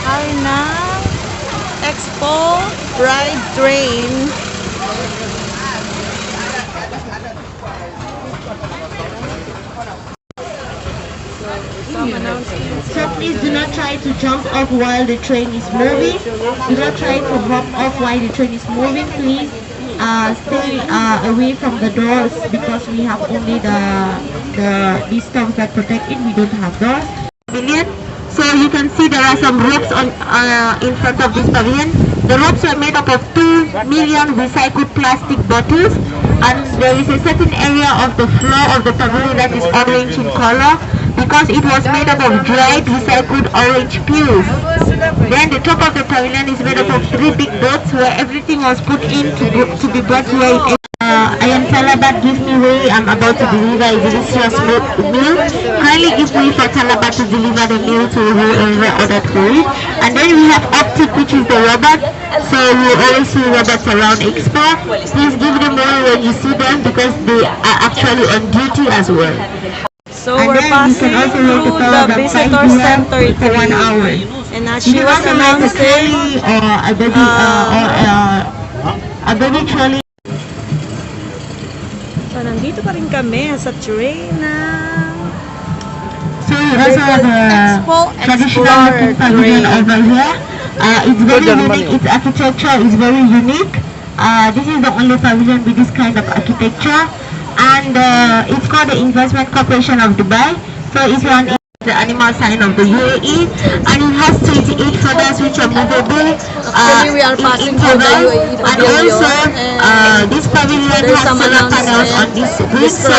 Ay ng Expo Ride Train. So please do not try to jump off while the train is moving. Do not try to hop off while the train is moving. Please stay away from the doors because we have only these stones that protect it. We don't have doors. Pavilion. So you can see there are some ropes on in front of this pavilion. The ropes are made up of 2 million recycled plastic bottles, and there is a certain area of the floor of the pavilion that is orange in color because it was made up of dried recycled orange peels. Then the top of the pavilion is made up of 3 big boats where everything was put in to be brought here in I am Talabat, give me way, I'm about to deliver a delicious meal. Kindly give way for Talabat to deliver the meal to whoever ordered for it. And then we have Optic, which is the robot. So you always see robots around Expo. Please give them away when you see them because they are actually on duty as well. So we're passing through the visitor center for 1 hour. And as she was announcing, a baby trolley. So nandito pa rin kami sa train ng So we also have a traditional looking pavilion over here. It's very unique, its architecture is very unique. This is the only pavilion with this kind of architecture. And it's called the Investment Corporation of Dubai. So it's one the animal sign of the UAE, and it has 28 feathers which are movable we are passing through the UAE and also this pavilion has solar panels on this wing, so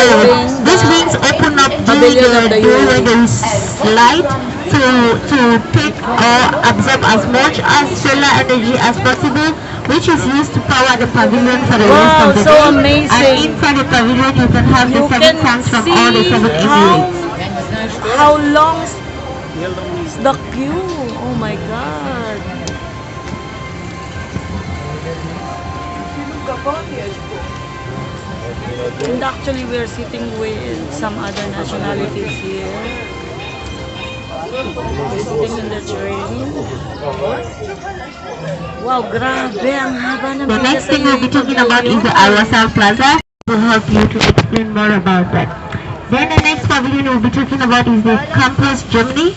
these wings open up during the day when there is light to take or absorb as much as solar energy as possible, which is used to power the pavilion for the rest of the so day. Amazing. And inside the pavilion you can have the 7 suns from all the 7 Emirates. How long is the queue? Oh my god. And actually we're sitting with some other nationalities here. Sitting in the train. Wow, grabe, ang haba ng The next thing we'll be talking about is the Al-Wasal Plaza. We'll help you to explain more about that. Then the next pavilion we'll be talking about is the Campus Germany.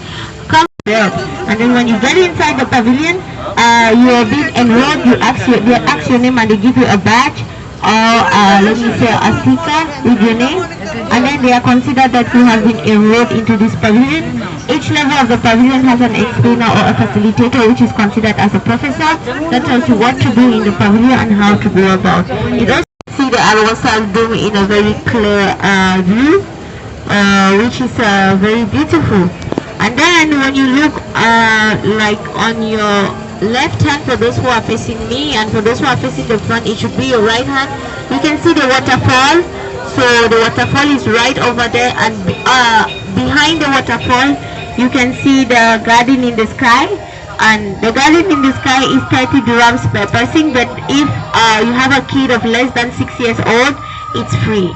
And then when you get inside the pavilion, you are being enrolled, they ask your name and they give you a badge or let me say a sticker with your name, and then they are considered that you have been enrolled into this pavilion. Each level of the pavilion has an explainer or a facilitator which is considered as a professor that tells you what to do in the pavilion and how to go about. You also see the Al-Wasal Dome in a very clear view, which is very beautiful. And then when you look like on your left hand, for those who are facing me, and for those who are facing the front, it should be your right hand. You can see the waterfall. So the waterfall is right over there, and behind the waterfall you can see the garden in the sky. And the garden in the sky is 30 dirhams per person, but if you have a kid of less than 6 years old, it's free.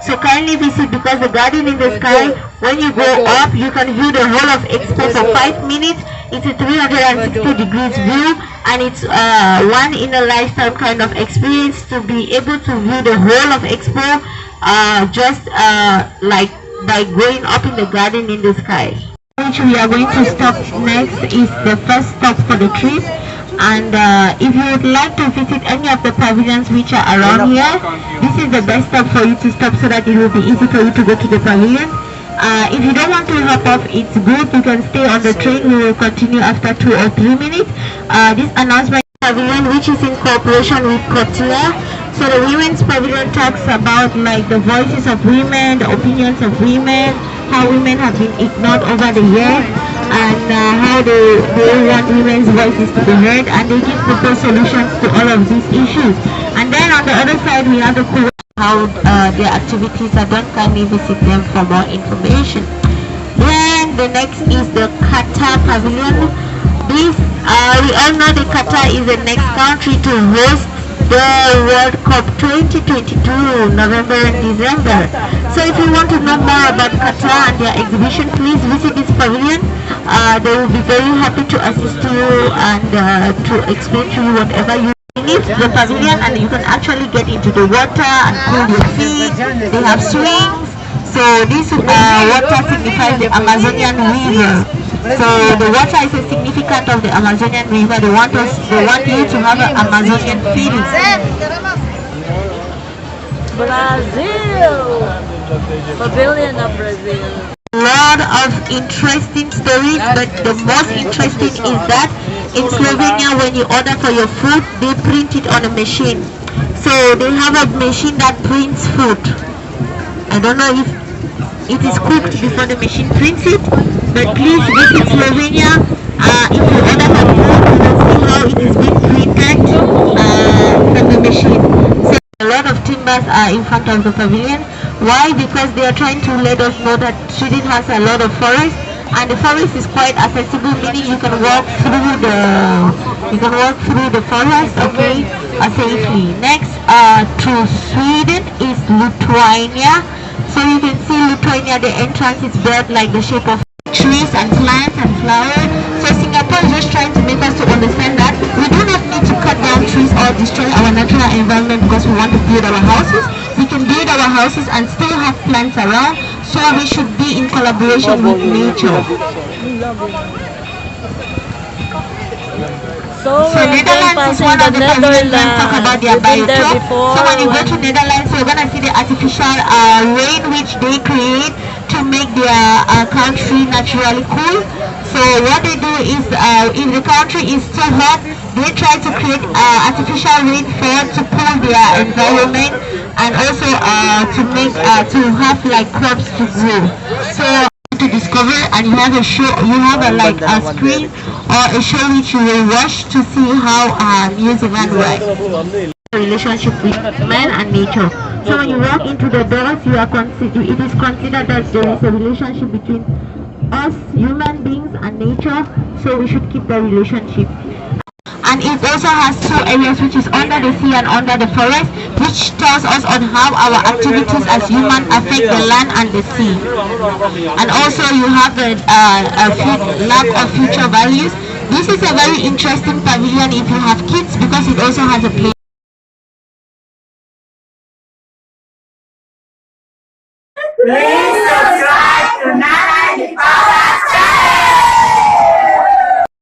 So kindly visit, because the garden in the sky, when you go up, you can view the whole of Expo for 5 minutes. It's a 360 degrees view, and it's one in a lifetime kind of experience to be able to view the whole of Expo just like by going up in the garden in the sky. Which we are going to stop next is the first stop for the trip. And if you would like to visit any of the pavilions which are around here, this is the best stop for you to stop so that it will be easy for you to go to the pavilion. If you don't want to hop off, it's good, you can stay on the train. We will continue after 2 or 3 minutes. This announcement pavilion, which is in cooperation with Cotia. So the women's pavilion talks about like the voices of women, the opinions of women, how women have been ignored over the years, and how they want women's voices to be heard, and they give proper solutions to all of these issues. And then on the other side we have the how their activities are done. Kindly visit them for more information. Then the next is the Qatar pavilion. This we all know that Qatar is the next country to host the World Cup 2022, November and December. So if you want to know more about Qatar and their exhibition, please visit this pavilion. They will be very happy to assist you and to explain to you whatever you need. The pavilion, and you can actually get into the water and cool your feet. They have swings. So this water signifies the Amazonian river. So the water is a significant of the Amazonian river. They want you to have an Amazonian feeling. Brazil! Pavilion of Brazil. Lot of interesting stories, but the most interesting is that in Slovenia, when you order for your food, they print it on a machine. So they have a machine that prints food. I don't know if it is cooked before the machine prints it, but please visit Slovenia. If you order for food, you will see how it is being printed from the machine. So a lot of timbers are in front of the pavilion. Why? Because they are trying to let us know that Sweden has a lot of forest, and the forest is quite accessible, meaning you can walk through the forest, okay, safely. Next to Sweden is Lithuania. So you can see Lithuania, the entrance is built like the shape of trees and plants and flowers. So Singapore is just trying to make us to understand that we do not need to cut down trees or destroy our natural environment because we want to build our houses. We can build our houses and still have plants around, so we should be in collaboration with nature. So Netherlands is one of the pavilions when we talk about their biotope. before. So when you go to Netherlands, you're gonna see the artificial rain which they create to make their country naturally cool. So what they do is, if the country is too hot, they try to create artificial rainfall to cool their environment, and also to have like crops to grow. So to discover, and you have a show, you have a screen or a show which you will watch to see how New Zealand works. Relationship with man and nature. So when you walk into the doors, it is considered that there is a relationship between us human beings and nature, so we should keep the relationship. And it also has two areas, which is under the sea and under the forest, which tells us on how our activities as humans affect the land and the sea. And also you have a lack of future values. This is a very interesting pavilion if you have kids, because it also has a play.